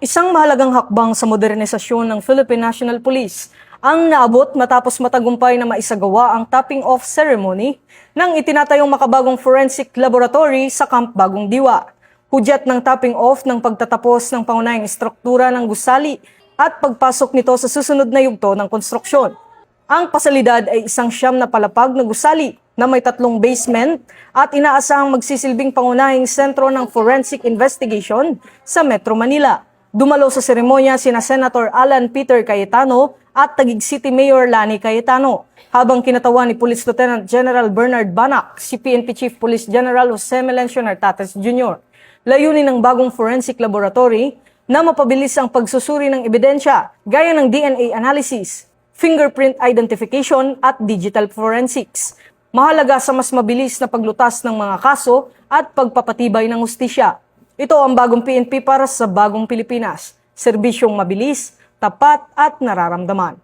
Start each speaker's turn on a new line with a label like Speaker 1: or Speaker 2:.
Speaker 1: Isang mahalagang hakbang sa modernisasyon ng Philippine National Police ang naabot matapos matagumpay na maisagawa ang topping-off ceremony ng itinatayong makabagong forensic laboratory sa Camp Bagong Diwa. Hudyat ng topping-off ng pagtatapos ng pangunahing istruktura ng gusali at pagpasok nito sa susunod na yugto ng konstruksyon. Ang pasalidad ay isang siyam na palapag na gusali na may 3 basement at inaasahang magsisilbing pangunahing sentro ng forensic investigation sa Metro Manila. Dumalo sa seremonya sina Senator Alan Peter Cayetano at Taguig City Mayor Lani Cayetano, habang kinatawan ni Police Lieutenant General Bernard Banac si PNP Chief Police General Jose Melencio Nartates Jr. Layunin ng bagong forensic laboratory na mapabilis ang pagsusuri ng ebidensya gaya ng DNA analysis, fingerprint identification at digital forensics. Mahalaga sa mas mabilis na paglutas ng mga kaso at pagpapatibay ng hustisya. Ito ang bagong PNP para sa bagong Pilipinas. Serbisyong mabilis, tapat at nararamdaman.